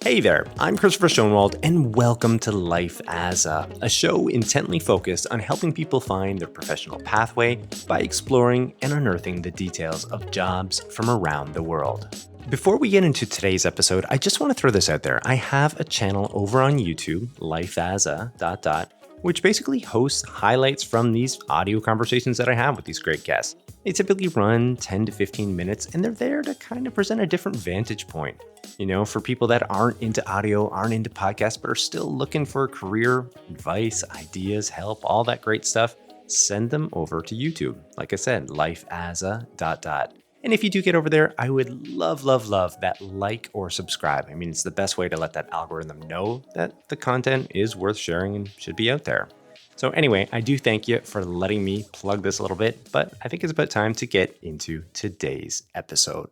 Hey there, I'm Christopher Schoenwald, and welcome to Life as a show intently focused on helping people find their professional pathway by exploring and unearthing the details of jobs from around the world. Before we get into today's episode, I just want to throw this out there. I have a channel over on YouTube, Life as a ... which basically hosts highlights from these audio conversations that I have with these great guests. They typically run 10 to 15 minutes, and they're there to kind of present a different vantage point. You know, for people that aren't into audio, aren't into podcasts, but are still looking for career advice, ideas, help, all that great stuff, send them over to YouTube. Like I said, Life as a ... And if you do get over there, I would love that like or subscribe. I mean, it's the best way to let that algorithm know that the content is worth sharing and should be out there. So anyway, I do thank you for letting me plug this a little bit, but I think it's about time to get into today's episode.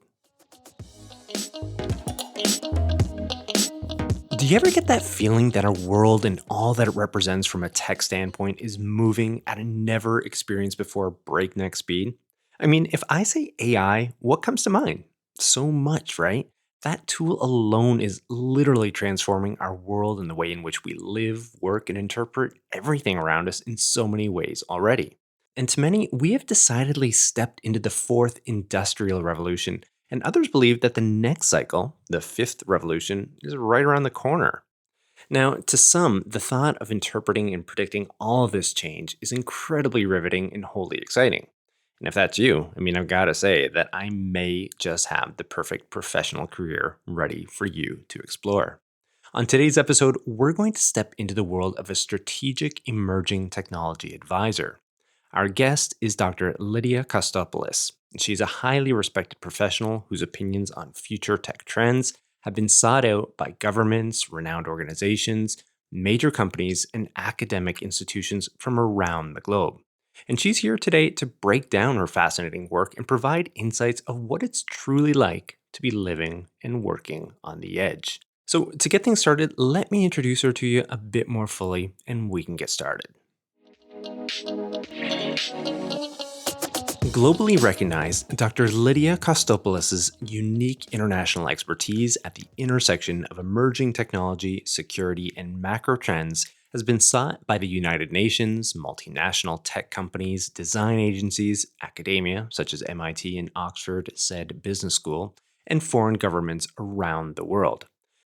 Do you ever get that feeling that our world and all that it represents from a tech standpoint is moving at a never experienced before breakneck speed? I mean, if I say AI, what comes to mind? So much, right? That tool alone is literally transforming our world and the way in which we live, work, and interpret everything around us in so many ways already. And to many, we have decidedly stepped into the fourth industrial revolution, and others believe that the next cycle, the fifth revolution, is right around the corner. Now, to some, the thought of interpreting and predicting all of this change is incredibly riveting and wholly exciting. And if that's you, I mean, I've got to say that I may just have the perfect professional career ready for you to explore. On today's episode, we're going to step into the world of a strategic emerging technology advisor. Our guest is Dr. Lydia Kostopoulos. She's a highly respected professional whose opinions on future tech trends have been sought out by governments, renowned organizations, major companies, and academic institutions from around the globe. And she's here today to break down her fascinating work and provide insights of what it's truly like to be living and working on the edge. So, to get things started, let me introduce her to you a bit more fully and we can get started. Globally recognized, Dr. Lydia Kostopoulos' unique international expertise at the intersection of emerging technology, security, and macro trends has been sought by the United Nations, multinational tech companies, design agencies, academia, such as MIT and Oxford Said Business School, and foreign governments around the world.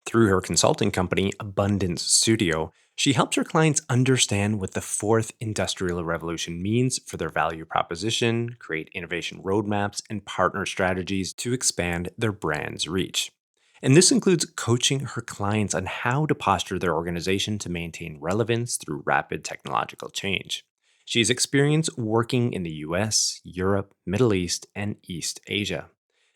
Through her consulting company, Abundance Studio, she helps her clients understand what the fourth industrial revolution means for their value proposition, create innovation roadmaps, and partner strategies to expand their brand's reach. And this includes coaching her clients on how to posture their organization to maintain relevance through rapid technological change. She's experienced working in the US, Europe, Middle East, and East Asia.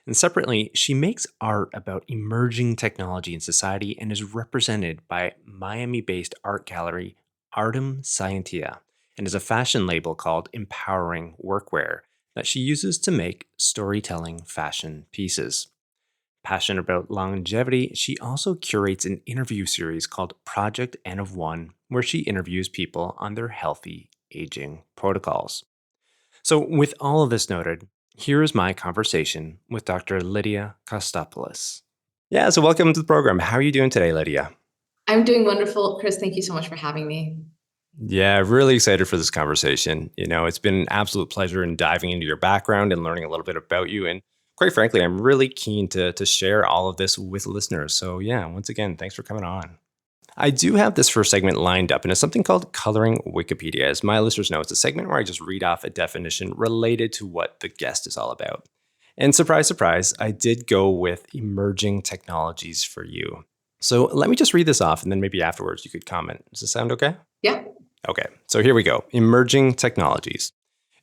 And separately, she makes art about emerging technology in society and is represented by Miami-based art gallery Artem Scientia and has a fashion label called Empowering Workwear that she uses to make storytelling fashion pieces. Passionate about longevity, she also curates an interview series called Project N of One, where she interviews people on their healthy aging protocols. So, with all of this noted, here is my conversation with Dr. Lydia Kostopoulos. Yeah, so welcome to the program. How are you doing today, Lydia? I'm doing wonderful. Chris, thank you so much for having me. Yeah, really excited for this conversation. You know, it's been an absolute pleasure in diving into your background and learning a little bit about you. And quite frankly, I'm really keen to share all of this with listeners. So yeah, once again, thanks for coming on. I do have this first segment lined up, and it's something called Coloring Wikipedia. As my listeners know, it's a segment where I just read off a definition related to what the guest is all about. And surprise, surprise, I did go with emerging technologies for you. So let me just read this off, and then maybe afterwards you could comment. Does this sound okay? Yeah. Okay, so here we go. Emerging technologies.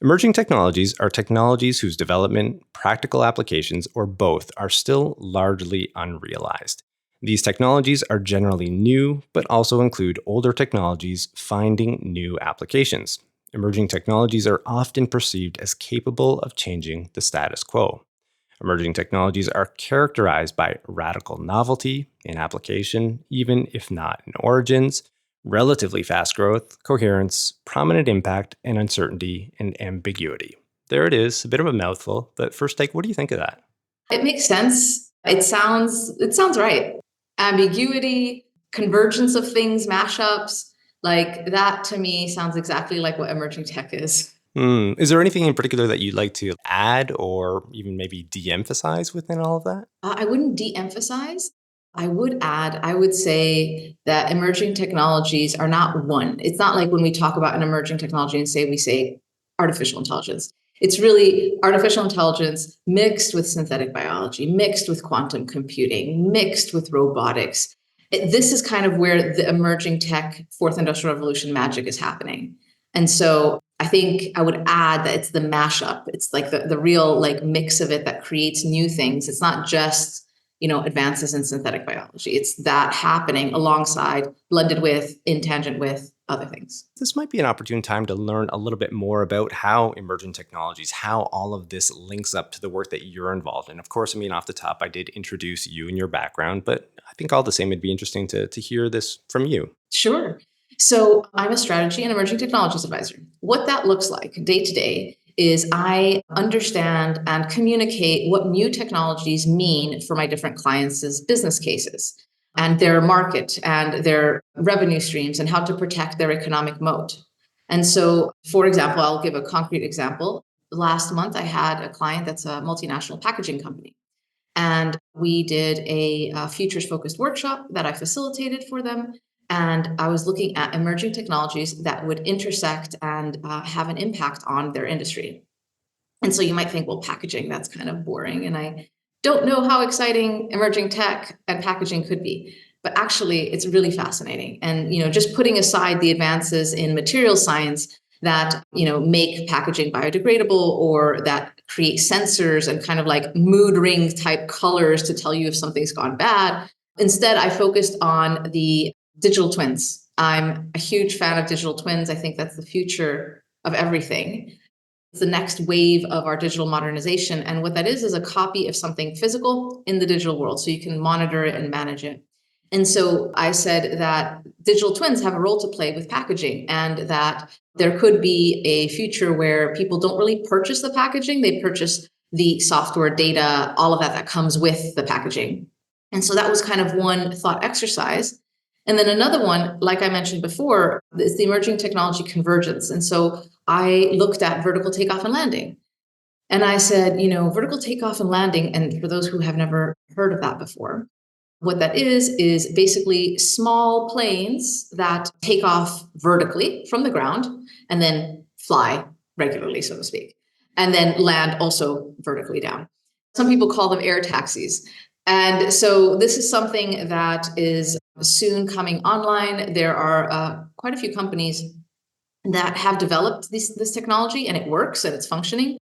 Emerging technologies are technologies whose development, practical applications, or both are still largely unrealized. These technologies are generally new, but also include older technologies finding new applications. Emerging technologies are often perceived as capable of changing the status quo. Emerging technologies are characterized by radical novelty in application, even if not in origins, relatively fast growth, coherence, prominent impact, and uncertainty and ambiguity. There it is, a bit of a mouthful, but first take, what do you think of that? It makes sense. It sounds right. ambiguity, convergence of things, mashups. Like that to me sounds exactly like what emerging tech is. Is there anything in particular that you'd like to add or even maybe de-emphasize within all of that? I wouldn't de-emphasize. I would add, I would say that emerging technologies are not one. It's not like when we talk about an emerging technology and we say artificial intelligence. It's really artificial intelligence mixed with synthetic biology, mixed with quantum computing, mixed with robotics. This is kind of where the emerging tech fourth industrial revolution magic is happening. And so I think I would add that it's the mashup. It's like the real like mix of it that creates new things. It's not just, advances in synthetic biology. It's that happening alongside, blended with, in tangent with other things. This might be an opportune time to learn a little bit more about how emerging technologies, how all of this links up to the work that you're involved in. Of course, off the top, I did introduce you and your background, but I think all the same, it'd be interesting to hear this from you. Sure. So I'm a strategy and emerging technologies advisor. What that looks like day to day is I understand and communicate what new technologies mean for my different clients' business cases and their market and their revenue streams and how to protect their economic moat. And so, for example, I'll give a concrete example. Last month, I had a client that's a multinational packaging company. And we did a futures focused workshop that I facilitated for them. And I was looking at emerging technologies that would intersect and have an impact on their industry. And so you might think, well, packaging, that's kind of boring. And I don't know how exciting emerging tech and packaging could be. But actually, it's really fascinating. And just putting aside the advances in material science that make packaging biodegradable or that create sensors and kind of like mood ring type colors to tell you if something's gone bad. Instead, I focused on the digital twins. I'm a huge fan of digital twins. I think that's the future of everything. It's the next wave of our digital modernization. And what that is a copy of something physical in the digital world. So you can monitor it and manage it. And so I said that digital twins have a role to play with packaging and that there could be a future where people don't really purchase the packaging. They purchase the software, data, all of that comes with the packaging. And so that was kind of one thought exercise. And then another one, like I mentioned before, is the emerging technology convergence. And so I looked at vertical takeoff and landing. And I said, vertical takeoff and landing, and for those who have never heard of that before, what that is basically small planes that take off vertically from the ground and then fly regularly, so to speak, and then land also vertically down. Some people call them air taxis. And so this is something that is soon coming online. There are quite a few companies that have developed this technology, and it works and it's functioning.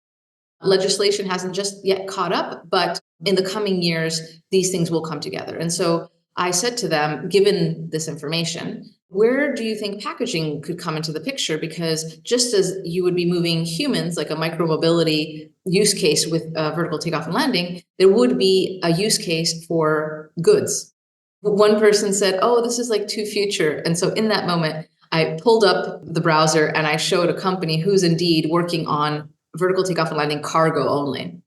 Legislation hasn't just yet caught up, but in the coming years, these things will come together. And so I said to them, given this information, where do you think packaging could come into the picture? Because just as you would be moving humans, like a micromobility use case with vertical takeoff and landing, there would be a use case for goods. One person said, oh, this is like too future. And so in that moment, I pulled up the browser and I showed a company who's indeed working on vertical takeoff and landing cargo only.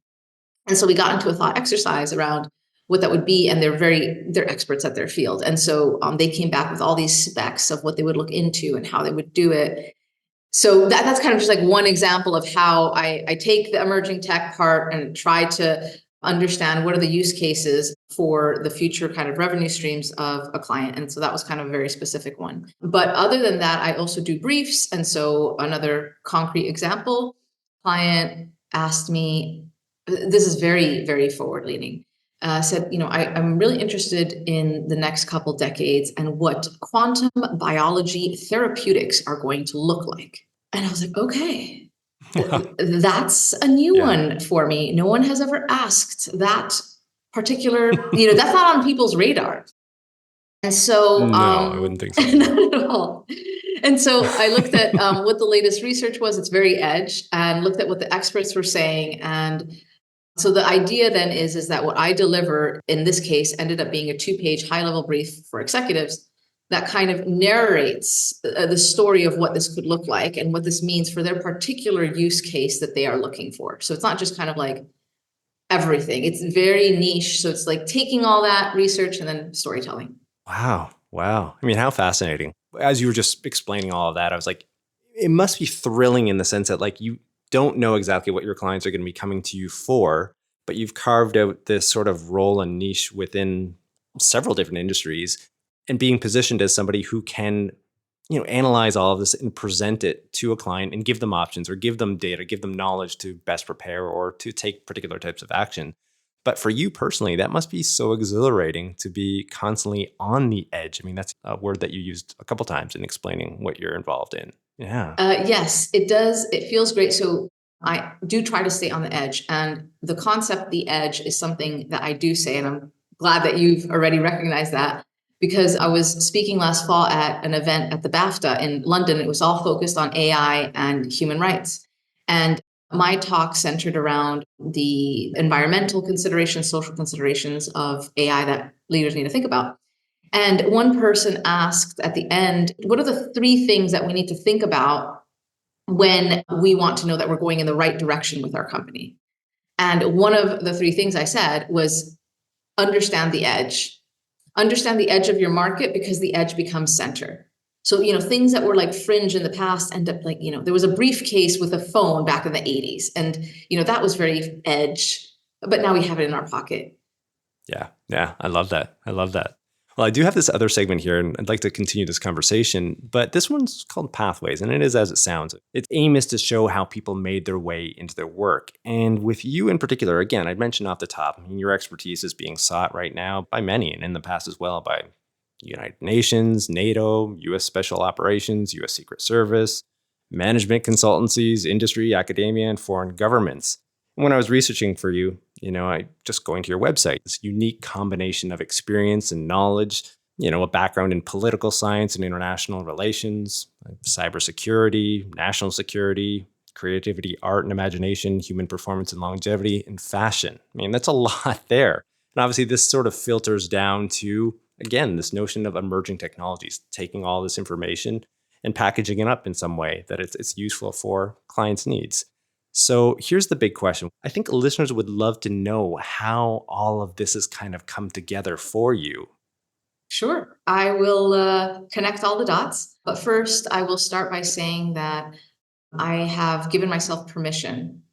And so we got into a thought exercise around what that would be, and they're experts at their field. And so they came back with all these specs of what they would look into and how they would do it. So that's kind of just like one example of how I take the emerging tech part and try to understand what are the use cases for the future kind of revenue streams of a client. And so that was kind of a very specific one. But other than that, I also do briefs. And so another concrete example, client asked me, this is very, very forward leaning, said, I'm really interested in the next couple decades and what quantum biology therapeutics are going to look like. And I was like, okay, that's a new one for me. No one has ever asked that particular, that's not on people's radar. And so, no, I wouldn't think so. Not at all. And so I looked at what the latest research was. It's very edge, and looked at what the experts were saying. And so the idea then is that what I deliver in this case ended up being a 2-page high-level brief for executives that kind of narrates the story of what this could look like and what this means for their particular use case that they are looking for. So it's not just kind of like everything. It's very niche. So it's like taking all that research and then storytelling. Wow. Wow. I mean, how fascinating. As you were just explaining all of that, I was like, it must be thrilling in the sense that like you don't know exactly what your clients are going to be coming to you for, but you've carved out this sort of role and niche within several different industries and being positioned as somebody who can, analyze all of this and present it to a client and give them options or give them data, give them knowledge to best prepare or to take particular types of action. But for you personally, that must be so exhilarating to be constantly on the edge. I mean, that's a word that you used a couple times in explaining what you're involved in. Yeah. Yes, it does. It feels great. So I do try to stay on the edge. And the concept, the edge, is something that I do say. And I'm glad that you've already recognized that because I was speaking last fall at an event at the BAFTA in London. It was all focused on AI and human rights. And my talk centered around the environmental considerations, social considerations of AI that leaders need to think about. And one person asked at the end, what are the three things that we need to think about when we want to know that we're going in the right direction with our company? And one of the three things I said was understand the edge. Understand the edge of your market because the edge becomes center. So, things that were like fringe in the past end up like, there was a briefcase with a phone back in the 80s. And, that was very edge, but now we have it in our pocket. Yeah. Yeah. I love that. I love that. Well, I do have this other segment here, and I'd like to continue this conversation, but this one's called Pathways, and it is as it sounds. Its aim is to show how people made their way into their work. And with you in particular, again, I'd mentioned off the top, I mean, your expertise is being sought right now by many, and in the past as well by United Nations, NATO, U.S. Special Operations, U.S. Secret Service, management consultancies, industry, academia, and foreign governments. When I was researching for you, I just going to your website, this unique combination of experience and knowledge, a background in political science and international relations, cybersecurity, national security, creativity, art and imagination, human performance and longevity, and fashion. I mean, that's a lot there. And obviously, this sort of filters down to, again, this notion of emerging technologies, taking all this information and packaging it up in some way that it's useful for clients' needs. So here's the big question. I think listeners would love to know how all of this has kind of come together for you. Sure. I will connect all the dots. But first, I will start by saying that I have given myself permission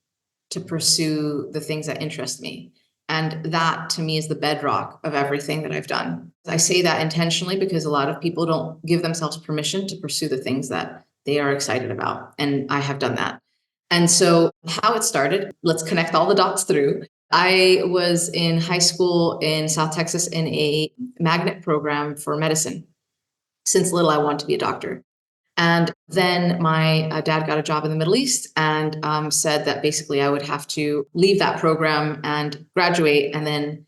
to pursue the things that interest me. And that to me is the bedrock of everything that I've done. I say that intentionally because a lot of people don't give themselves permission to pursue the things that they are excited about. And I have done that. And so, how it started, let's connect all the dots through. I was in high school in South Texas in a magnet program for medicine. Since little, I wanted to be a doctor. And then my dad got a job in the Middle East and said that basically I would have to leave that program and graduate and then,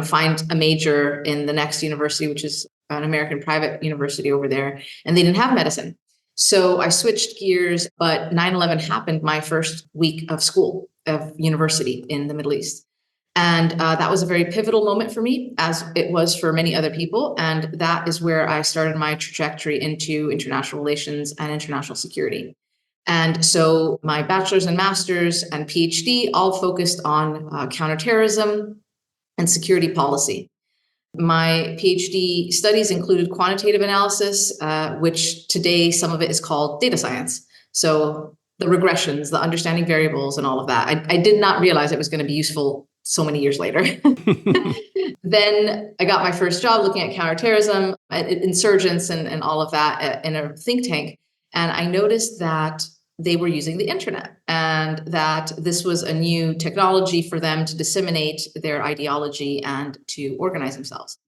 find a major in the next university, which is an American private university over there. And they didn't have medicine. So I switched gears, but 9/11 happened my first week of school, of university in the Middle East. And that was a very pivotal moment for me, as it was for many other people. And that is where I started my trajectory into international relations and international security. And so my bachelor's and master's and PhD all focused on counterterrorism and security policy. My PhD studies included quantitative analysis, which today some of it is called data science. So the regressions, the understanding variables, and all of that. I did not realize it was going to be useful so many years later. Then I got my first job looking at counterterrorism, insurgents, and all of that in a think tank. And I noticed that they were using the internet and that this was a new technology for them to disseminate their ideology and to organize themselves.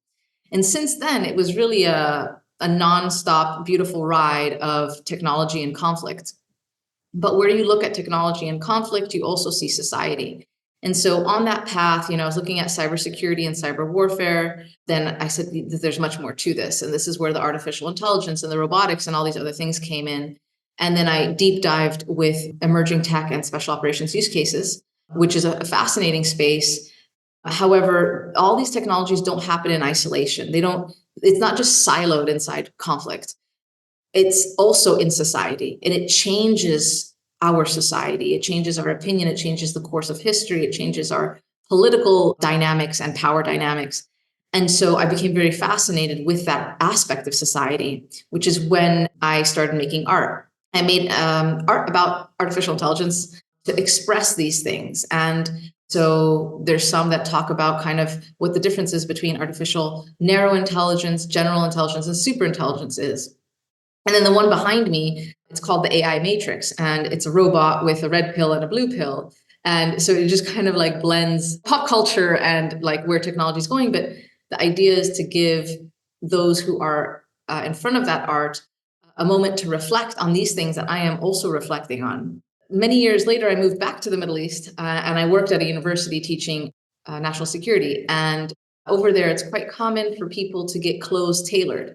And since then, it was really a nonstop, beautiful ride of technology and conflict. But where you look at technology and conflict, you also see society. And so on that path, I was looking at cybersecurity and cyber warfare. Then I said, there's much more to this. And this is where the artificial intelligence and the robotics and all these other things came in. And then I deep dived with emerging tech and special operations use cases, which is a fascinating space. However, all these technologies don't happen in isolation. It's not just siloed inside conflict. It's also in society, and it changes our society. It changes our opinion. It changes the course of history. It changes our political dynamics and power dynamics. And so I became very fascinated with that aspect of society, which is when I started making art. I made art about artificial intelligence to express these things. And so there's some that talk about kind of what the difference is between artificial narrow intelligence, general intelligence, and super intelligence is. And then the one behind me, it's called the AI Matrix, and it's a robot with a red pill and a blue pill. And so it just kind of like blends pop culture and like where technology is going. But the idea is to give those who are in front of that art a moment to reflect on these things that I am also reflecting on. Many years later, I moved back to the Middle East and I worked at a university teaching national security. And over there, it's quite common for people to get clothes tailored.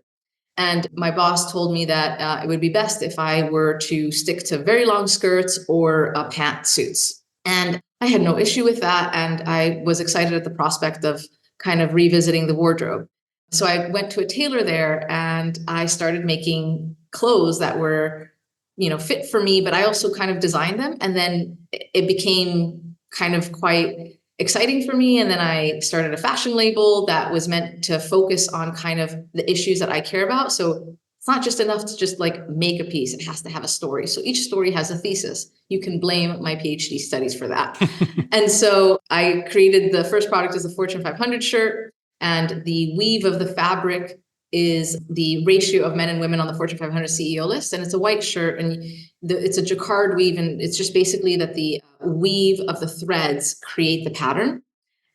And my boss told me that it would be best if I were to stick to very long skirts or pantsuits. And I had no issue with that. And I was excited at the prospect of kind of revisiting the wardrobe. So I went to a tailor there and I started making clothes that were, fit for me, but I also kind of designed them. And then it became kind of quite exciting for me. And then I started a fashion label that was meant to focus on kind of the issues that I care about. So it's not just enough to just like make a piece. It has to have a story. So each story has a thesis. You can blame my PhD studies for that. And so I created the first product as the Fortune 500 shirt, and the weave of the fabric is the ratio of men and women on the Fortune 500 CEO list. And it's a white shirt, and it's a jacquard weave. And it's just basically that the weave of the threads create the pattern.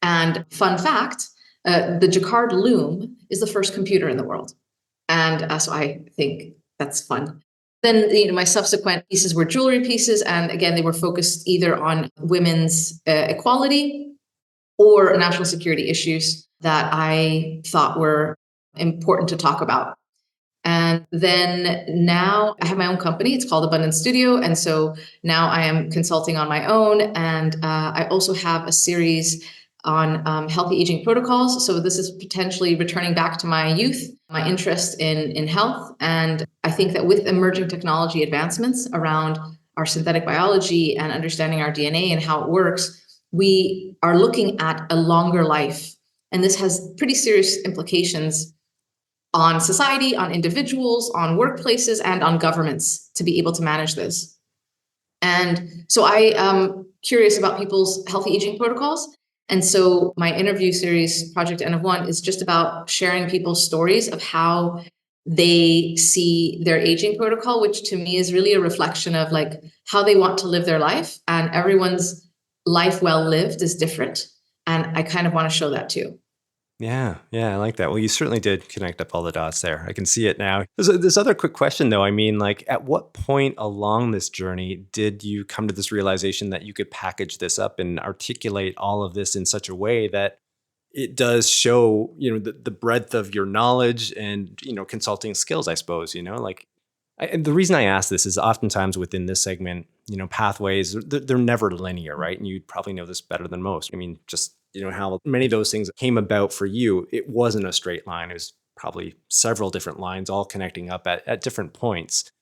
And fun fact, the jacquard loom is the first computer in the world. And so I think that's fun. Then, my subsequent pieces were jewelry pieces. And again, they were focused either on women's equality or national security issues that I thought were important to talk about. And then now I have my own company. It's called Abundance Studio. And so now I am consulting on my own. And I also have a series on healthy aging protocols. So this is potentially returning back to my youth, my interest in health. And I think that with emerging technology advancements around our synthetic biology and understanding our DNA and how it works, we are looking at a longer life. And this has pretty serious implications on society, on individuals, on workplaces, and on governments to be able to manage this. And so I am curious about people's healthy aging protocols. And so my interview series, Project N of One, is just about sharing people's stories of how they see their aging protocol, which to me is really a reflection of like how they want to live their life. And everyone's life well lived is different. And I kind of want to show that too. Yeah, I like that. Well, you certainly did connect up all the dots there. I can see it now. There's this other quick question, though. I mean, like, at what point along this journey did you come to this realization that you could package this up and articulate all of this in such a way that it does show, the breadth of your knowledge and, consulting skills, I suppose, and the reason I ask this is oftentimes within this segment, pathways, they're never linear, right? And you probably know this better than most. I mean, just, how many of those things came about for you, it wasn't a straight line. It was probably several different lines all connecting up at different points.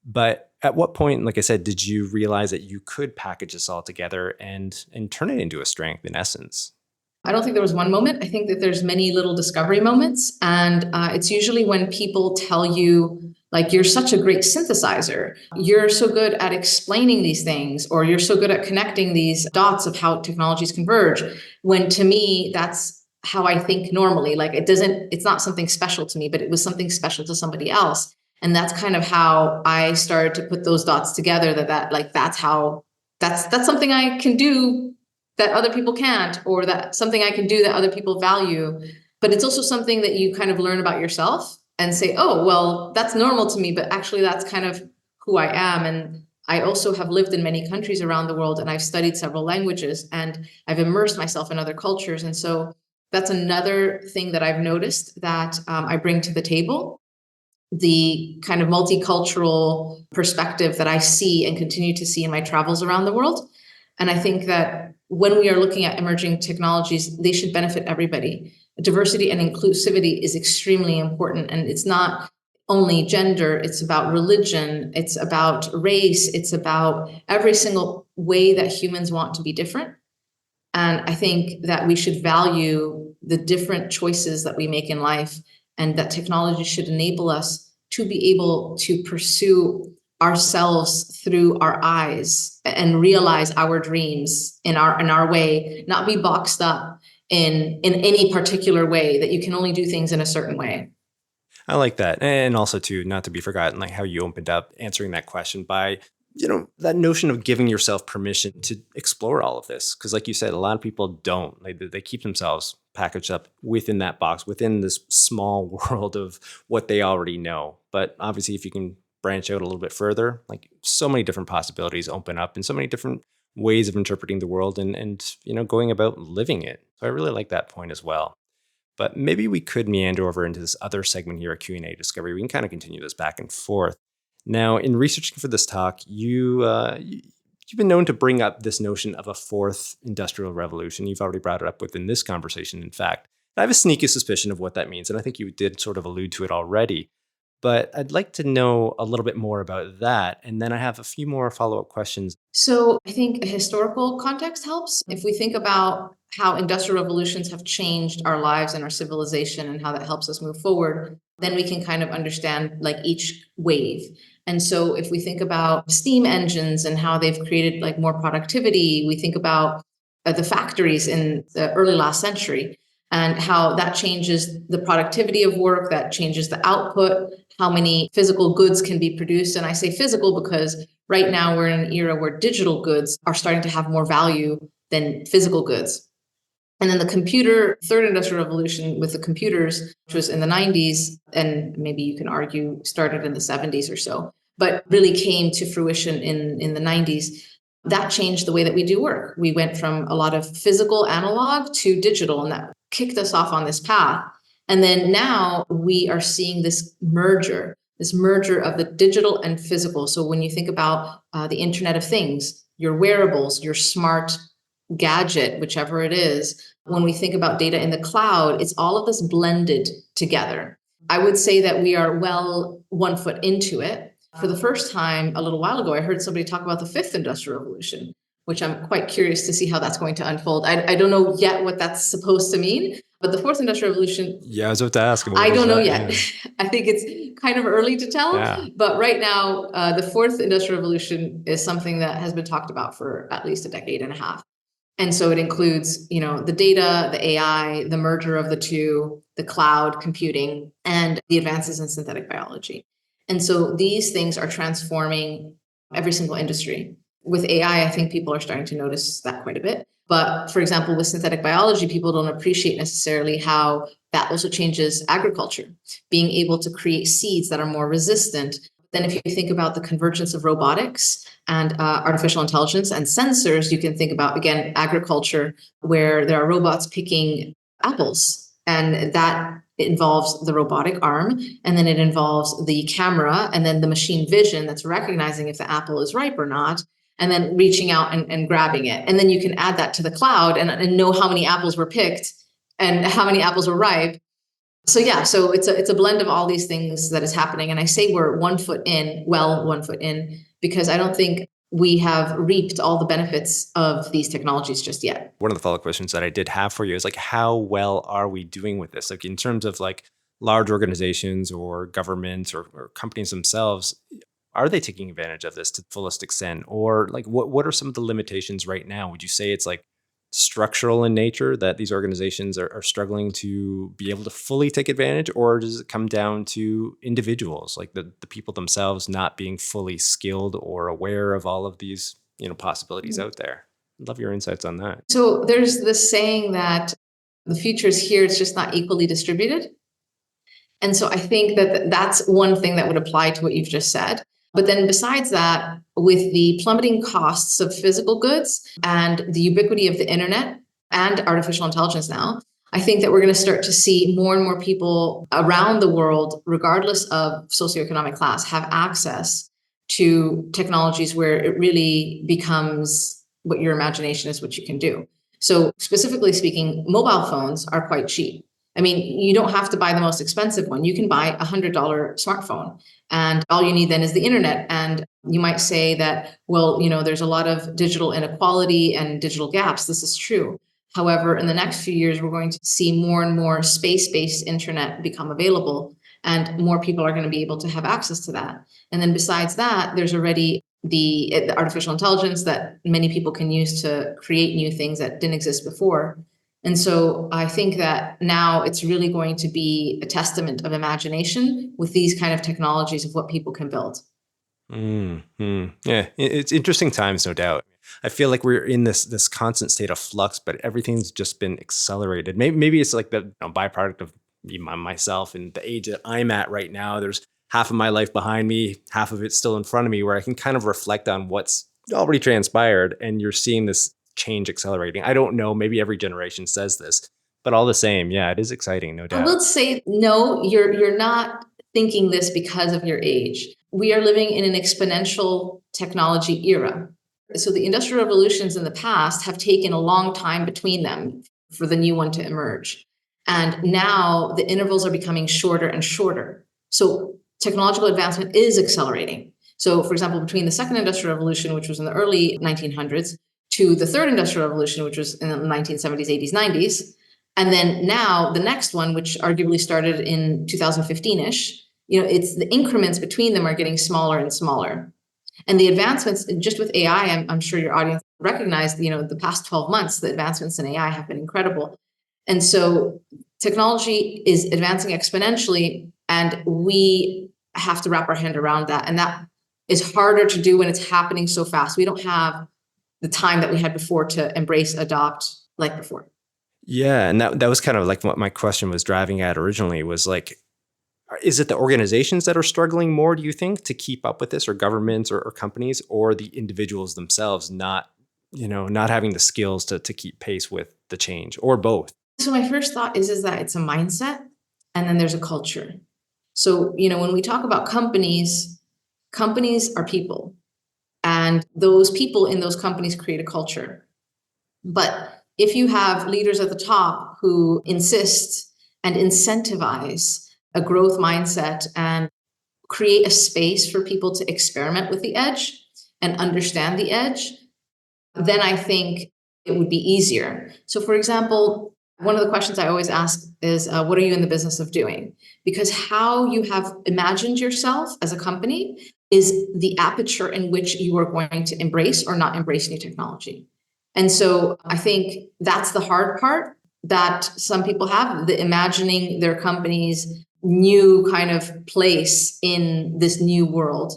But at what point, like I said, did you realize that you could package this all together and turn it into a strength in essence? I don't think there was one moment. I think that there's many little discovery moments. And it's usually when people tell you, like, you're such a great synthesizer. You're so good at explaining these things, or you're so good at connecting these dots of how technologies converge. When to me, that's how I think normally. Like it's not something special to me, but it was something special to somebody else. And that's kind of how I started to put those dots together, that's something I can do that other people can't, or that something I can do that other people value. But it's also something that you kind of learn about yourself and say, oh, well, that's normal to me, but actually that's kind of who I am. And I also have lived in many countries around the world, and I've studied several languages, and I've immersed myself in other cultures. And so that's another thing that I've noticed that I bring to the table, the kind of multicultural perspective that I see and continue to see in my travels around the world. And I think that when we are looking at emerging technologies, they should benefit everybody. Diversity and inclusivity is extremely important. And it's not only gender, it's about religion, it's about race, it's about every single way that humans want to be different. And I think that we should value the different choices that we make in life, and that technology should enable us to be able to pursue ourselves through our eyes and realize our dreams in our way, not be boxed up in any particular way, that you can only do things in a certain way. I like that. And also too, not to be forgotten, like how you opened up answering that question by, that notion of giving yourself permission to explore all of this. Because like you said, a lot of people don't. They keep themselves packaged up within that box, within this small world of what they already know. But obviously, if you can branch out a little bit further, like so many different possibilities open up and so many different ways of interpreting the world and going about living it. So I really like that point as well. But maybe we could meander over into this other segment here at Q&A Discovery. We can kind of continue this back and forth. Now, in researching for this talk, you've been known to bring up this notion of a fourth industrial revolution. You've already brought it up within this conversation, in fact. I have a sneaky suspicion of what that means, and I think you did sort of allude to it already. But I'd like to know a little bit more about that. And then I have a few more follow-up questions. So I think a historical context helps. If we think about how industrial revolutions have changed our lives and our civilization and how that helps us move forward, then we can kind of understand like each wave. And so if we think about steam engines and how they've created like more productivity, we think about the factories in the early last century and how that changes the productivity of work, that changes the output, how many physical goods can be produced. And I say physical because right now we're in an era where digital goods are starting to have more value than physical goods. And then the third industrial revolution with the computers, which was in the 90s, and maybe you can argue started in the 70s or so, but really came to fruition in the 90s. That changed the way that we do work. We went from a lot of physical analog to digital, and that kicked us off on this path. And then now we are seeing this merger of the digital and physical. So when you think about the Internet of Things, your wearables, your smart gadget, whichever it is, when we think about data in the cloud, it's all of this blended together. I would say that we are well 1 foot into it. For the first time a little while ago, I heard somebody talk about the fifth industrial revolution, which I'm quite curious to see how that's going to unfold. I don't know yet what that's supposed to mean, but the fourth industrial revolution. Yeah, I was about to ask. I don't know yet. Yeah. I think it's kind of early to tell, Yeah. But right now, the fourth industrial revolution is something that has been talked about for at least a decade and a half. And so it includes, the data, the AI, the merger of the two, the cloud computing, and the advances in synthetic biology. And so these things are transforming every single industry. With AI, I think people are starting to notice that quite a bit. But for example, with synthetic biology, people don't appreciate necessarily how that also changes agriculture, being able to create seeds that are more resistant. Then if you think about the convergence of robotics and artificial intelligence and sensors, you can think about, again, agriculture, where there are robots picking apples. And that involves the robotic arm, and then it involves the camera, and then the machine vision that's recognizing if the apple is ripe or not, and then reaching out and grabbing it. And then you can add that to the cloud and know how many apples were picked and how many apples were ripe. So yeah, so it's a blend of all these things that is happening. And I say we're 1 foot in, well 1 foot in, because I don't think we have reaped all the benefits of these technologies just yet. One of the follow-up questions that I did have for you is like, how well are we doing with this? Like in terms of like large organizations or governments or companies themselves, are they taking advantage of this to the fullest extent? Or like what are some of the limitations right now? Would you say it's like structural in nature that these organizations are struggling to be able to fully take advantage? Or does it come down to individuals, like the people themselves not being fully skilled or aware of all of these possibilities out there? I'd love your insights on that. So there's this saying that the future is here, it's just not equally distributed. And so I think that that's one thing that would apply to what you've just said. But then besides that, with the plummeting costs of physical goods and the ubiquity of the internet and artificial intelligence now, I think that we're going to start to see more and more people around the world, regardless of socioeconomic class, have access to technologies where it really becomes what your imagination is, what you can do. So specifically speaking, mobile phones are quite cheap. I mean, you don't have to buy the most expensive one. You can buy a $100 smartphone, and all you need then is the internet. And you might say that, well, there's a lot of digital inequality and digital gaps. This is true. However, in the next few years, we're going to see more and more space-based internet become available, and more people are going to be able to have access to that. And then besides that, there's already the artificial intelligence that many people can use to create new things that didn't exist before. And so I think that now it's really going to be a testament of imagination with these kind of technologies of what people can build. Yeah, it's interesting times, no doubt. I feel like we're in this constant state of flux, but everything's just been accelerated. Maybe it's like the byproduct of myself and the age that I'm at right now. There's half of my life behind me, half of it still in front of me, where I can kind of reflect on what's already transpired, and you're seeing this change accelerating. I don't know, maybe every generation says this, but all the same, yeah, it is exciting, no I doubt. will say, no, you're not thinking this because of your age. We are living in an exponential technology era. So the industrial revolutions in the past have taken a long time between them for the new one to emerge. And now the intervals are becoming shorter and shorter. So technological advancement is accelerating. So, for example, between the second industrial revolution, which was in the early 1900s, to the third industrial revolution, which was in the 1970s, 80s, 90s, and then now the next one, which arguably started in 2015-ish, it's the increments between them are getting smaller and smaller. And the advancements just with AI, I'm sure your audience recognized, the past 12 months, the advancements in AI have been incredible. And so technology is advancing exponentially, and we have to wrap our hand around that. And that is harder to do when it's happening so fast. We don't have the time that we had before to embrace, adopt like before. Yeah, and that was kind of like what my question was driving at originally, was like, is it the organizations that are struggling more, do you think, to keep up with this, or governments or companies, or the individuals themselves not having the skills to keep pace with the change, or both? So my first thought is that it's a mindset, and then there's a culture. So, when we talk about companies are people, and those people in those companies create a culture. But if you have leaders at the top who insist and incentivize a growth mindset and create a space for people to experiment with the edge and understand the edge, then I think it would be easier. So, for example, one of the questions I always ask is, what are you in the business of doing? Because how you have imagined yourself as a company is the aperture in which you are going to embrace or not embrace new technology. And so I think that's the hard part that some people have, the imagining their company's new kind of place in this new world.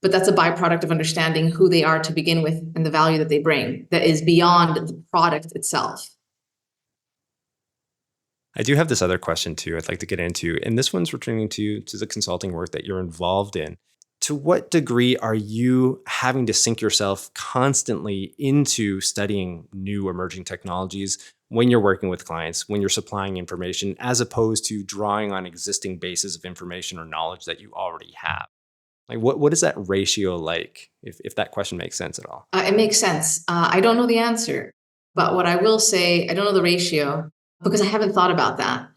But that's a byproduct of understanding who they are to begin with and the value that they bring that is beyond the product itself. I do have this other question too I'd like to get into, and this one's returning to the consulting work that you're involved in. To what degree are you having to sink yourself constantly into studying new emerging technologies when you're working with clients, when you're supplying information, as opposed to drawing on existing bases of information or knowledge that you already have? Like, what is that ratio like, if that question makes sense at all? It makes sense. I don't know the answer, but what I will say, I don't know the ratio because I haven't thought about that.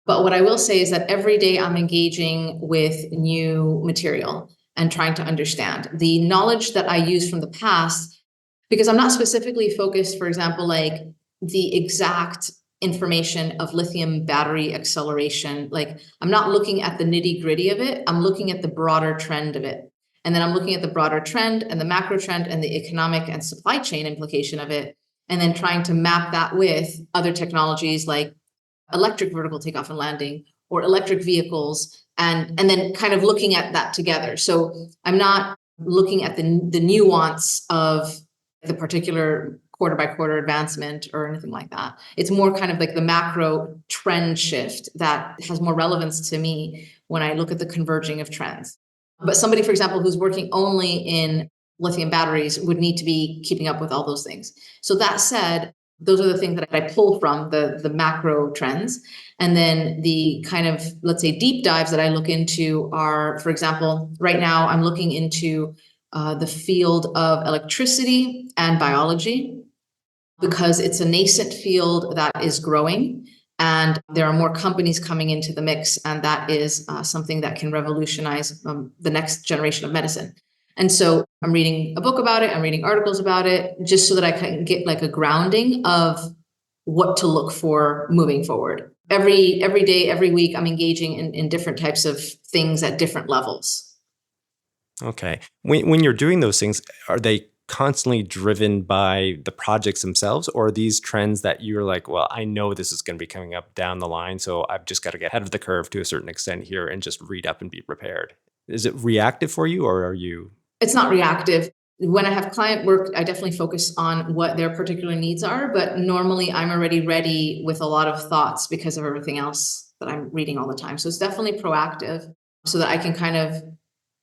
But what I will say is that every day I'm engaging with new material and trying to understand the knowledge that I use from the past, because I'm not specifically focused, for example, like the exact information of lithium battery acceleration. Like, I'm not looking at the nitty gritty of it. I'm looking at the broader trend of it. And then I'm looking at the broader trend and the macro trend and the economic and supply chain implication of it. And then trying to map that with other technologies like electric vertical takeoff and landing or electric vehicles, and then kind of looking at that together. So I'm not looking at the nuance of the particular quarter by quarter advancement or anything like that. It's more kind of like the macro trend shift that has more relevance to me when I look at the converging of trends. But somebody, for example, who's working only in lithium batteries would need to be keeping up with all those things. So that said, those are the things that I pull from the macro trends. And then the kind of, let's say, deep dives that I look into are, for example, right now I'm looking into the field of electricity and biology, because it's a nascent field that is growing and there are more companies coming into the mix. And that is something that can revolutionize the next generation of medicine. And so I'm reading a book about it. I'm reading articles about it just so that I can get like a grounding of what to look for moving forward. Every day, every week, I'm engaging in different types of things at different levels. Okay. When you're doing those things, are they constantly driven by the projects themselves, or are these trends that you're like, well, I know this is going to be coming up down the line, so I've just got to get ahead of the curve to a certain extent here and just read up and be prepared? Is it reactive for you, or are you? It's not reactive. When I have client work, I definitely focus on what their particular needs are, but normally I'm already ready with a lot of thoughts because of everything else that I'm reading all the time. So it's definitely proactive so that I can kind of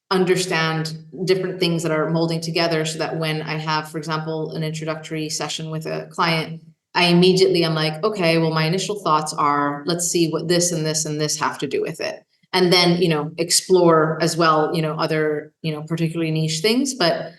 understand different things that are molding together so that when I have, for example, an introductory session with a client, I immediately am like, okay, well, my initial thoughts are, let's see what this and this and this have to do with it. And then, explore as well, other, particularly niche things. But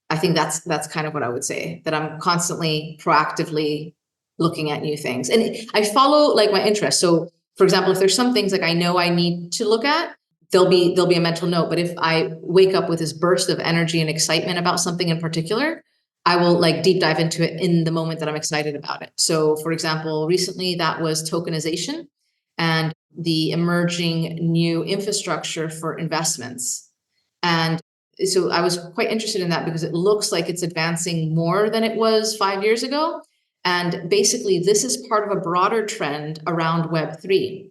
I think that's kind of what I would say, that I'm constantly proactively looking at new things. And I follow like my interests. So for example, if there's some things like I know I need to look at, there'll be a mental note. But if I wake up with this burst of energy and excitement about something in particular, I will like deep dive into it in the moment that I'm excited about it. So for example, recently that was tokenization and the emerging new infrastructure for investments. And so I was quite interested in that because it looks like it's advancing more than it was 5 years ago. And basically, this is part of a broader trend around Web3.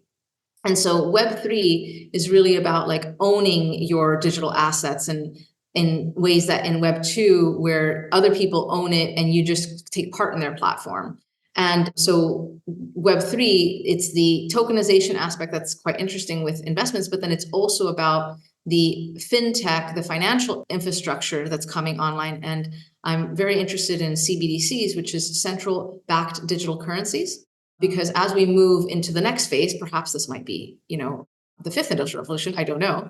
And so Web3 is really about like owning your digital assets, and in ways that in Web2, where other people own it and you just take part in their platform. And so Web3, it's the tokenization aspect that's quite interesting with investments, but then it's also about the fintech, the financial infrastructure that's coming online. And I'm very interested in CBDCs, which is central backed digital currencies, because as we move into the next phase, perhaps this might be, the fifth industrial revolution, I don't know.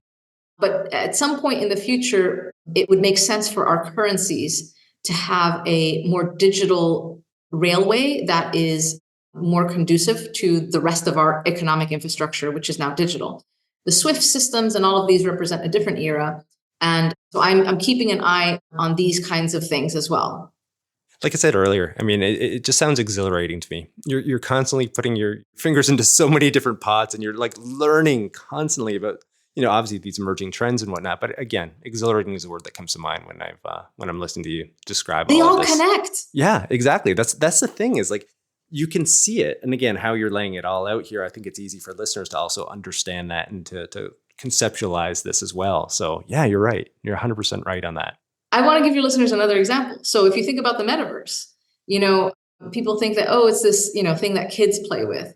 But at some point in the future, it would make sense for our currencies to have a more digital railway that is more conducive to the rest of our economic infrastructure, which is now digital. The SWIFT systems and all of these represent a different era. And so I'm keeping an eye on these kinds of things as well. Like I said earlier, I mean, it just sounds exhilarating to me. You're constantly putting your fingers into so many different pots, and you're like learning constantly about, obviously these emerging trends and whatnot. But again, exhilarating is a word that comes to mind when I'm listening to you describe They all all of this. connect. Yeah, exactly. That's the thing, is like you can see it, and again, how you're laying it all out here, I think it's easy for listeners to also understand that and to conceptualize this as well. So yeah, you're right. You're 100% right on that. I want to give your listeners another example. So if you think about the metaverse, people think that, oh, it's this, thing that kids play with.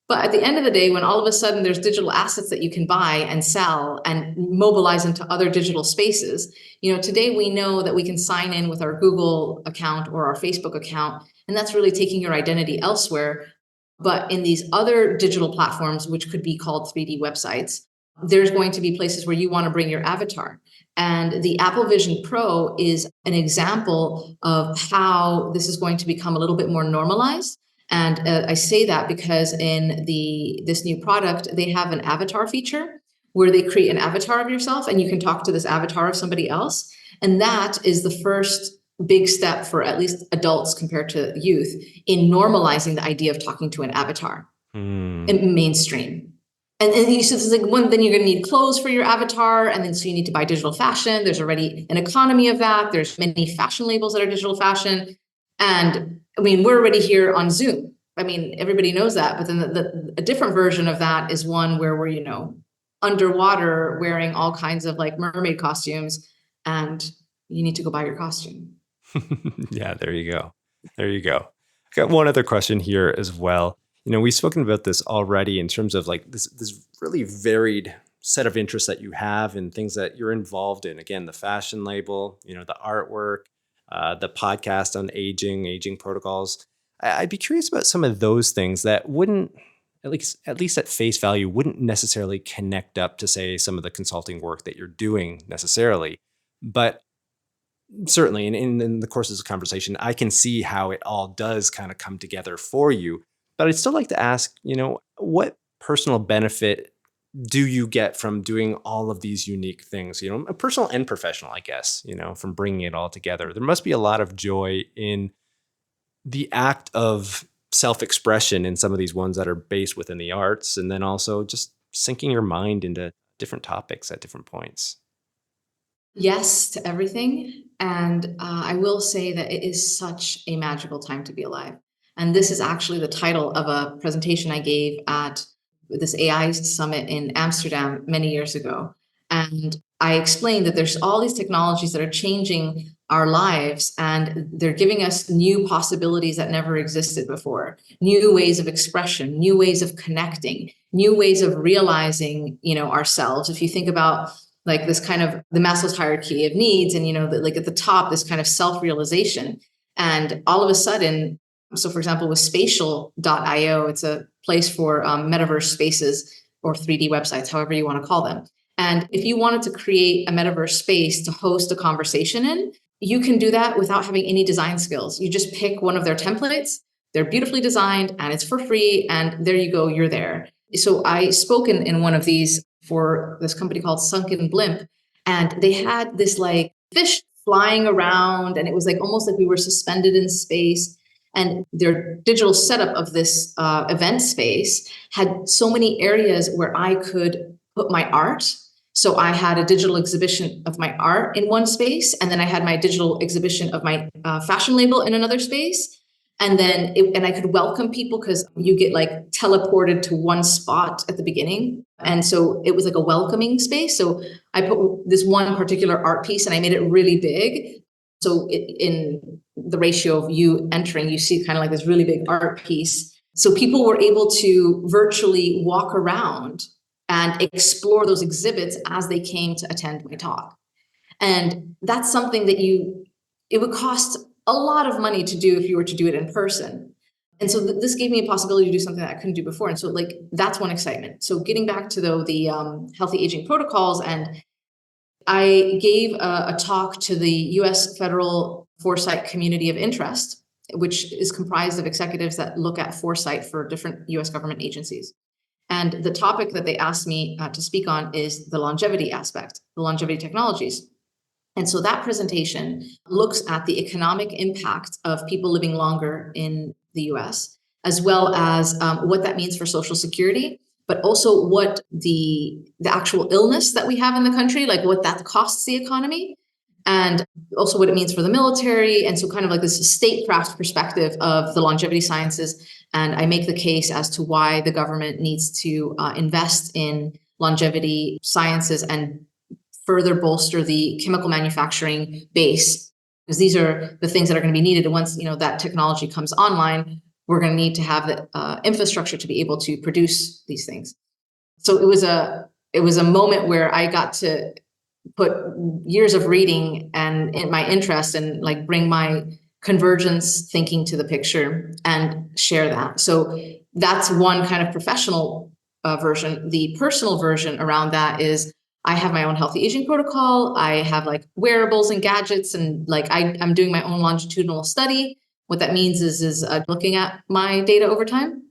But at the end of the day, when all of a sudden there's digital assets that you can buy and sell and mobilize into other digital spaces, today we know that we can sign in with our Google account or our Facebook account, and that's really taking your identity elsewhere. But in these other digital platforms, which could be called 3D websites, there's going to be places where you want to bring your avatar. And the Apple Vision Pro is an example of how this is going to become a little bit more normalized. And I say that because in this new product, they have an avatar feature where they create an avatar of yourself and you can talk to this avatar of somebody else. And that is the first big step for at least adults compared to youth in normalizing the idea of talking to an avatar in mainstream. And so it's like then you're going to need clothes for your avatar. And then so you need to buy digital fashion. There's already an economy of that. There's many fashion labels that are digital fashion. And I mean, we're already here on Zoom. I mean, everybody knows that. But then a different version of that is one where we're, underwater wearing all kinds of like mermaid costumes, and you need to go buy your costume. Yeah, there you go. There you go. Got one other question here as well. We've spoken about this already in terms of like this really varied set of interests that you have and things that you're involved in. Again, the fashion label, the artwork, the podcast on aging protocols. I'd be curious about some of those things that wouldn't, at least at face value, wouldn't necessarily connect up to, say, some of the consulting work that you're doing necessarily. But certainly, in the course of this conversation, I can see how it all does kind of come together for you. But I'd still like to ask, what personal benefit do you get from doing all of these unique things, personal and professional, I guess, from bringing it all together? There must be a lot of joy in the act of self-expression in some of these ones that are based within the arts, and then also just sinking your mind into different topics at different points. Yes to everything. And I will say that it is such a magical time to be alive. And this is actually the title of a presentation I gave at this AI summit in Amsterdam many years ago. And I explained that there's all these technologies that are changing our lives, and they're giving us new possibilities that never existed before, new ways of expression, new ways of connecting, new ways of realizing, ourselves. If you think about like this kind of the Maslow's hierarchy of needs, and like at the top, this kind of self-realization. And all of a sudden, so for example, with spatial.io, it's a place for metaverse spaces or 3D websites, however you want to call them. And if you wanted to create a metaverse space to host a conversation in, you can do that without having any design skills. You just pick one of their templates, they're beautifully designed, and it's for free, and there you go, you're there. So I spoke in one of these for this company called Sunken Blimp, and they had this like fish flying around, and it was like almost like we were suspended in space. And their digital setup of this event space had so many areas where I could put my art. So I had a digital exhibition of my art in one space, and then I had my digital exhibition of my fashion label in another space. And then I could welcome people because you get like teleported to one spot at the beginning. And so it was like a welcoming space. So I put this one particular art piece and I made it really big. So in the ratio of you entering, you see kind of like this really big art piece. So people were able to virtually walk around and explore those exhibits as they came to attend my talk. And that's something that it would cost a lot of money to do if you were to do it in person. And so this gave me a possibility to do something that I couldn't do before. And so like, that's one excitement. So getting back to the healthy aging protocols, and I gave a talk to the US Federal Foresight Community of Interest, which is comprised of executives that look at foresight for different US government agencies. And the topic that they asked me to speak on is the longevity aspect, the longevity technologies. And so that presentation looks at the economic impact of people living longer in the US, as well as what that means for Social Security, but also what the actual illness that we have in the country, like what that costs the economy, and also what it means for the military. And so kind of like this statecraft perspective of the longevity sciences. And I make the case as to why the government needs to invest in longevity sciences and further bolster the chemical manufacturing base, because these are the things that are going to be needed. And once that technology comes online, we're going to need to have the infrastructure to be able to produce these things. So it was a moment where I got to put years of reading and in my interest and like bring my convergence thinking to the picture and share that. So that's one kind of professional version. The personal version around that is I have my own healthy aging protocol. I have like wearables and gadgets, and like I'm doing my own longitudinal study. What that means is looking at my data over time,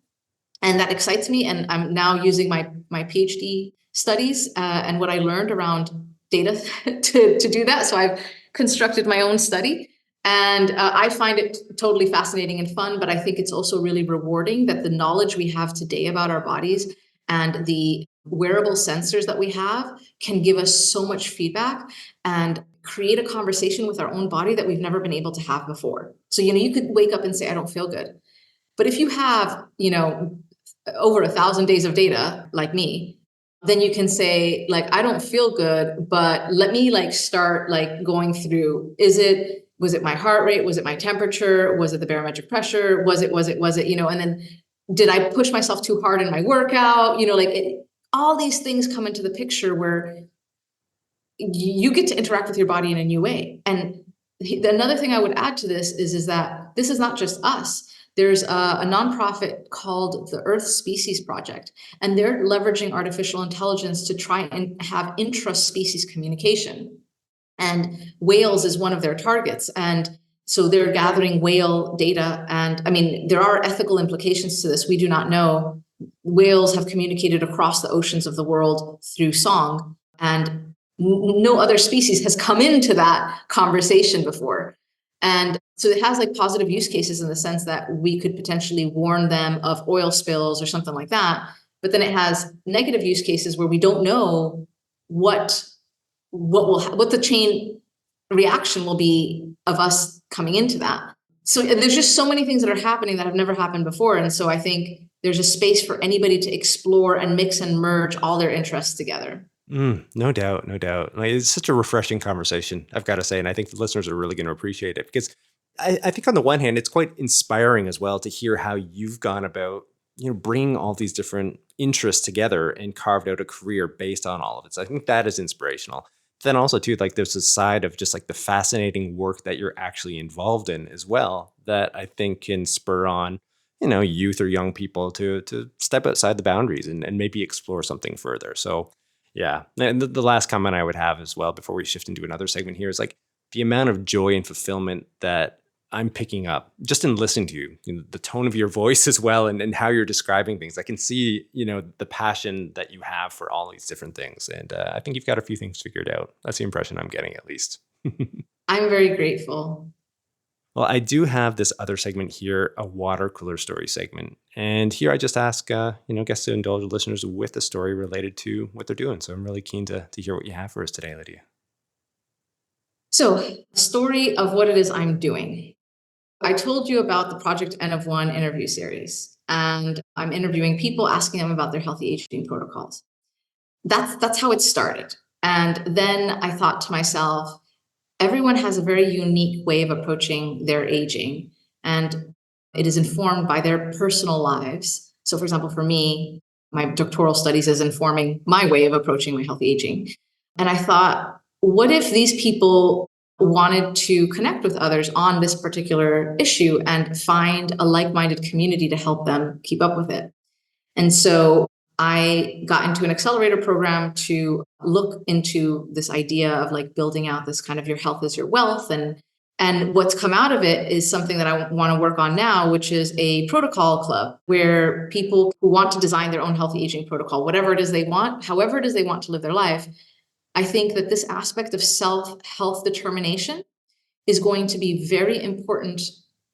and that excites me. And I'm now using my PhD studies and what I learned around data to do that. So I've constructed my own study, and I find it totally fascinating and fun. But I think it's also really rewarding that the knowledge we have today about our bodies and the wearable sensors that we have can give us so much feedback and create a conversation with our own body that we've never been able to have before. So, you could wake up and say, I don't feel good. But if you have, over 1,000 days of data like me, then you can say like, I don't feel good, but let me like start like going through, was it my heart rate? Was it my temperature? Was it the barometric pressure? Was it, and then did I push myself too hard in my workout? All these things come into the picture where you get to interact with your body in a new way. And another thing I would add to this is that this is not just us. There's a nonprofit called the Earth Species Project, and they're leveraging artificial intelligence to try and have intra-species communication. And whales is one of their targets. And so they're gathering whale data. And I mean, there are ethical implications to this. We do not know. Whales have communicated across the oceans of the world through song, and no other species has come into that conversation before. And so it has like positive use cases in the sense that we could potentially warn them of oil spills or something like that. But then it has negative use cases where we don't know what what the chain reaction will be of us coming into that. So there's just so many things that are happening that have never happened before. And so I think there's a space for anybody to explore and mix and merge all their interests together. No doubt, no doubt. Like, it's such a refreshing conversation, I've got to say, and I think the listeners are really going to appreciate it because I think on the one hand, it's quite inspiring as well to hear how you've gone about, bringing all these different interests together and carved out a career based on all of it. So I think that is inspirational. Then also too, like there's a side of just like the fascinating work that you're actually involved in as well that I think can spur on, youth or young people to step outside the boundaries and maybe explore something further. So yeah. And the last comment I would have as well before we shift into another segment here is like the amount of joy and fulfillment that I'm picking up just in listening to you, the tone of your voice as well and how you're describing things. I can see, the passion that you have for all these different things. And I think you've got a few things figured out. That's the impression I'm getting at least. I'm very grateful. Well, I do have this other segment here, a water cooler story segment. And here I just ask, guests to indulge listeners with a story related to what they're doing. So I'm really keen to hear what you have for us today, Lydia. So, story of what it is I'm doing. I told you about the Project N of One interview series, and I'm interviewing people, asking them about their healthy aging protocols. That's how it started. And then I thought to myself, everyone has a very unique way of approaching their aging, and it is informed by their personal lives. So, for example, for me, my doctoral studies is informing my way of approaching my healthy aging. And I thought, what if these people wanted to connect with others on this particular issue and find a like-minded community to help them keep up with it? And so I got into an accelerator program to look into this idea of like building out this kind of your health is your wealth. And what's come out of it is something that I want to work on now, which is a protocol club where people who want to design their own healthy aging protocol, whatever it is they want, however it is they want to live their life. I think that this aspect of self-health determination is going to be very important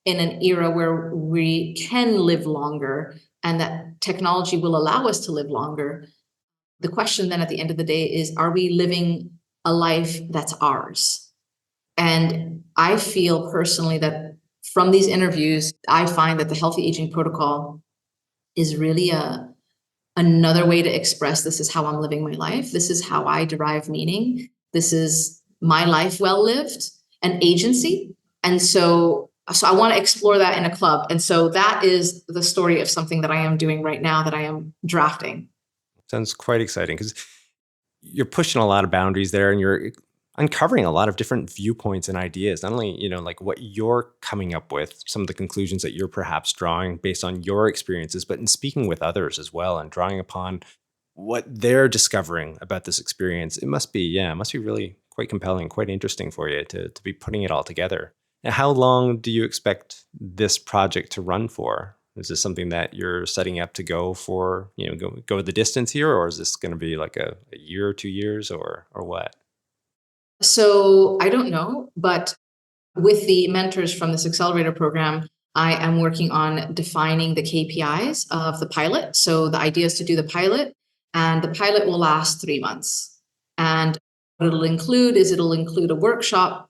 in an era where we can live longer and that technology will allow us to live longer. The question then at the end of the day is, are we living a life that's ours? And I feel personally that from these interviews, I find that the healthy aging protocol is really another way to express this is how I'm living my life. This is how I derive meaning. This is my life well lived and agency. And so I want to explore that in a club. And so that is the story of something that I am doing right now that I am drafting. Sounds quite exciting because you're pushing a lot of boundaries there and you're uncovering a lot of different viewpoints and ideas, not only, like what you're coming up with, some of the conclusions that you're perhaps drawing based on your experiences, but in speaking with others as well and drawing upon what they're discovering about this experience. It must be really quite compelling, quite interesting for you to be putting it all together. Now, how long do you expect this project to run for? Is this something that you're setting up to go for, go the distance here, or is this going to be like a year or 2 years or what? So I don't know, but with the mentors from this accelerator program, I am working on defining the KPIs of the pilot. So the idea is to do the pilot, and the pilot will last 3 months. And what it'll include is it'll include a workshop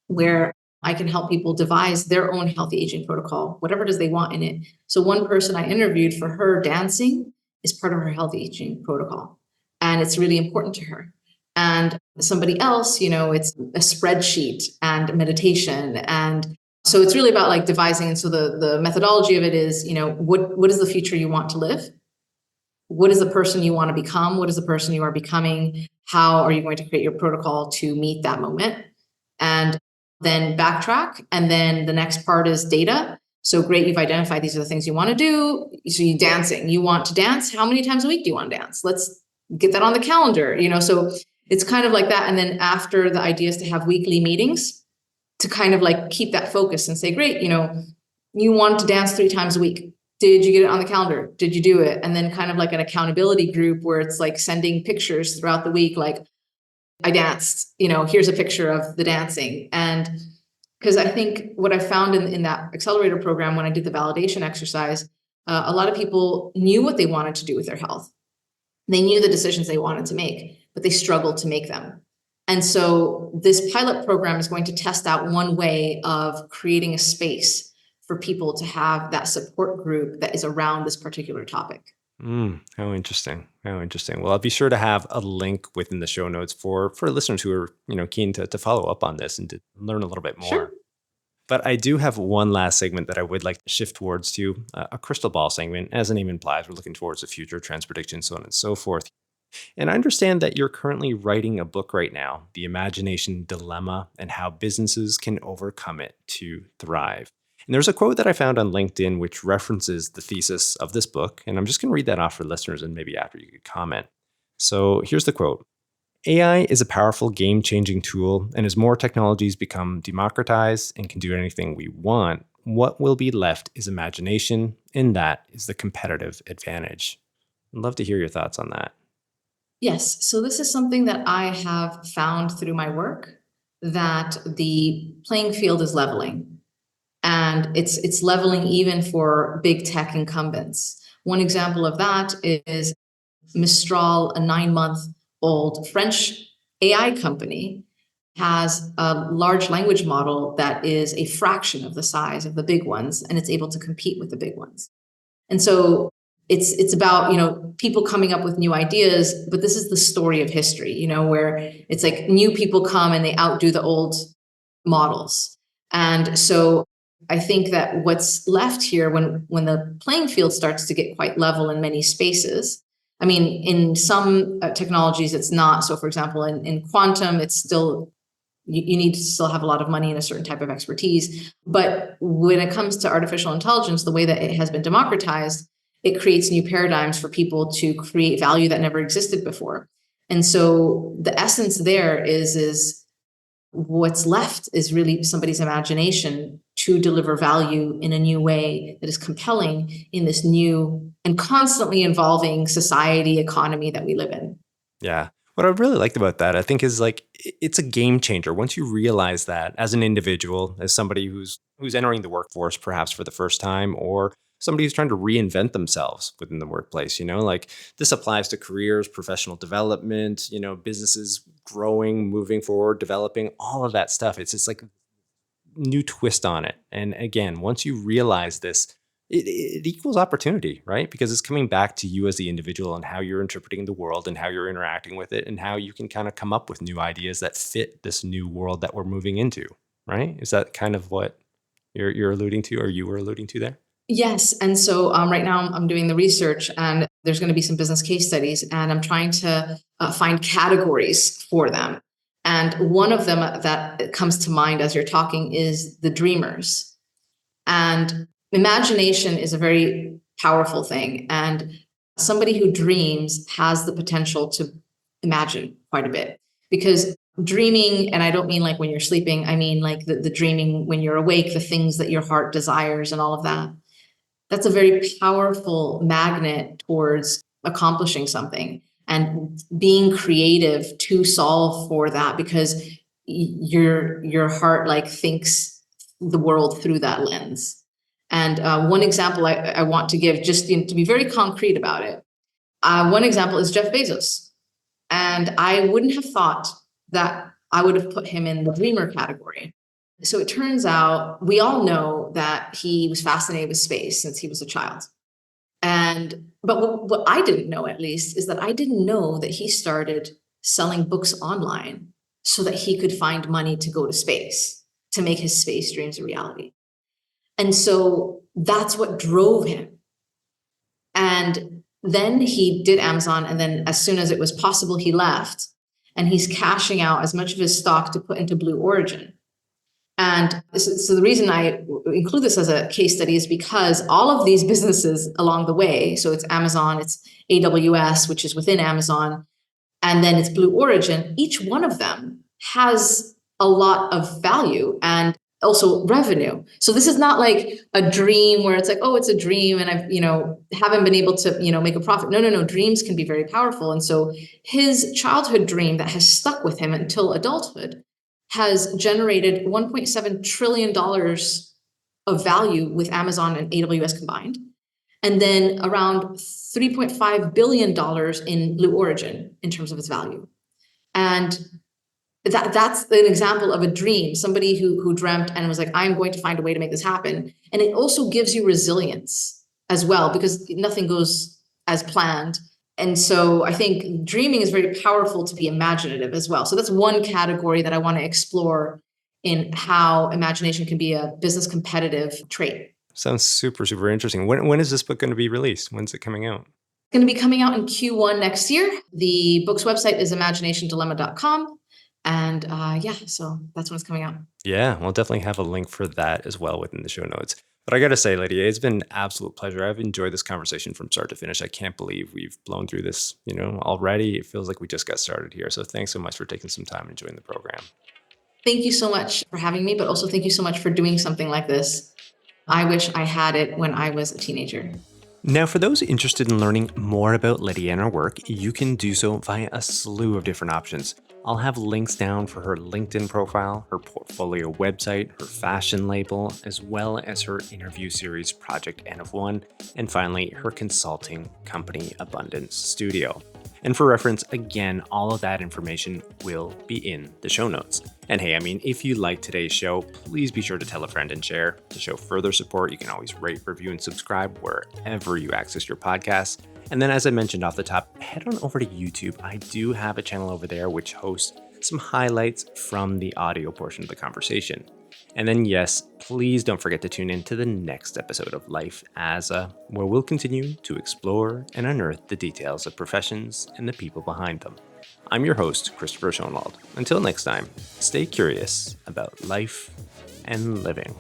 where I can help people devise their own healthy aging protocol, whatever it is they want in it. So one person I interviewed, for her, dancing is part of her healthy aging protocol, and it's really important to her. And somebody else, it's a spreadsheet and meditation. And so it's really about like devising. And so the methodology of it is, what is the future you want to live? What is the person you want to become? What is the person you are becoming? How are you going to create your protocol to meet that moment? And then backtrack. And then the next part is data. So great, you've identified these are the things you want to do. So you dancing, you want to dance. How many times a week do you want to dance? Let's get that on the calendar, so it's kind of like that. And then after, the idea is to have weekly meetings to kind of like keep that focus and say, great, you want to dance 3 times a week. Did you get it on the calendar? Did you do it? And then kind of like an accountability group where it's like sending pictures throughout the week, like I danced, here's a picture of the dancing. And Because I think what I found in that accelerator program, when I did the validation exercise, a lot of people knew what they wanted to do with their health. They knew the decisions they wanted to make, but they struggled to make them. And so this pilot program is going to test out one way of creating a space for people to have that support group that is around this particular topic. How interesting. How interesting. Well, I'll be sure to have a link within the show notes for listeners who are, keen to follow up on this and to learn a little bit Sure. more. But I do have one last segment that I would like to shift towards to a crystal ball segment. As the name implies, we're looking towards the future, trends, predictions, so on and so forth. And I understand that you're currently writing a book right now, The Imagination Dilemma and How Businesses Can Overcome It to Thrive. And there's a quote that I found on LinkedIn which references the thesis of this book. And I'm just going to read that off for listeners and maybe after you could comment. So here's the quote. AI is a powerful game-changing tool, and as more technologies become democratized and can do anything we want, what will be left is imagination, and that is the competitive advantage. I'd love to hear your thoughts on that. Yes. So this is something that I have found through my work, that the playing field is leveling, and it's leveling even for big tech incumbents. One example of that is Mistral, a 9-month-old French AI company, has a large language model that is a fraction of the size of the big ones, and it's able to compete with the big ones. And so it's about, people coming up with new ideas, but this is the story of history, where it's like new people come and they outdo the old models. And so I think that what's left here, when the playing field starts to get quite level in many spaces, I mean, in some technologies, it's not. So for example, in quantum, it's still, you need to still have a lot of money and a certain type of expertise. But when it comes to artificial intelligence, the way that it has been democratized, it creates new paradigms for people to create value that never existed before. And so the essence there is what's left is really somebody's imagination to deliver value in a new way that is compelling in this new and constantly evolving society, economy that we live in. Yeah. What I really liked about that, I think, is like it's a game changer. Once you realize that as an individual, as somebody who's entering the workforce perhaps for the first time, or somebody who's trying to reinvent themselves within the workplace, like this applies to careers, professional development, businesses growing, moving forward, developing, all of that stuff. It's just like new twist on it. And again, once you realize this, it equals opportunity, right? Because it's coming back to you as the individual and how you're interpreting the world and how you're interacting with it and how you can kind of come up with new ideas that fit this new world that we're moving into, right? Is that kind of what you're alluding to, or you were alluding to there? Yes. And so right now I'm doing the research, and there's going to be some business case studies, and I'm trying to find categories for them. And one of them that comes to mind as you're talking is the dreamers. And imagination is a very powerful thing. And somebody who dreams has the potential to imagine quite a bit, because dreaming, and I don't mean like when you're sleeping, I mean like the dreaming when you're awake, the things that your heart desires and all of that. That's a very powerful magnet towards accomplishing something and being creative to solve for that, because your heart like thinks the world through that lens. And one example I want to give, just to be very concrete about it. One example is Jeff Bezos. And I wouldn't have thought that I would have put him in the dreamer category. So it turns out we all know that he was fascinated with space since he was a child. But what I didn't know, at least, is that I didn't know that he started selling books online so that he could find money to go to space, to make his space dreams a reality. And so that's what drove him. And then he did Amazon. And then as soon as it was possible, he left. And he's cashing out as much of his stock to put into Blue Origin. And so the reason I include this as a case study is because all of these businesses along the way, so it's Amazon, it's AWS, which is within Amazon, and then it's Blue Origin, each one of them has a lot of value and also revenue. So this is not like a dream where it's like, oh, it's a dream and I've, haven't been able to, make a profit. No. Dreams can be very powerful. And so his childhood dream that has stuck with him until adulthood has generated $1.7 trillion of value with Amazon and AWS combined, and then around $3.5 billion in Blue Origin in terms of its value. And that's an example of a dream, somebody who dreamt and was like, I'm going to find a way to make this happen. And it also gives you resilience as well, because nothing goes as planned. And so I think dreaming is very powerful to be imaginative as well. So that's one category that I want to explore in how imagination can be a business competitive trait. Sounds super, super interesting. When is this book going to be released? When's it coming out? It's going to be coming out in Q1 next year. The book's website is imaginationdilemma.com. And so that's when it's coming out. Yeah, we'll definitely have a link for that as well within the show notes. But I got to say, Lydia, it's been an absolute pleasure. I've enjoyed this conversation from start to finish. I can't believe we've blown through this, already. It feels like we just got started here. So thanks so much for taking some time and joining the program. Thank you so much for having me, but also thank you so much for doing something like this. I wish I had it when I was a teenager. Now, for those interested in learning more about Lydia and her work, you can do so via a slew of different options. I'll have links down for her LinkedIn profile, her portfolio website, her fashion label, as well as her interview series Project N of One, and finally, her consulting company Abundance Studio. And for reference, again, all of that information will be in the show notes. And hey, if you like today's show, please be sure to tell a friend and share. To show further support, you can always rate, review, and subscribe wherever you access your podcasts. And then, as I mentioned off the top, head on over to YouTube. I do have a channel over there which hosts some highlights from the audio portion of the conversation. And then, yes, please don't forget to tune in to the next episode of Life as where we'll continue to explore and unearth the details of professions and the people behind them. I'm your host, Christopher Schoenwald. Until next time, stay curious about life and living.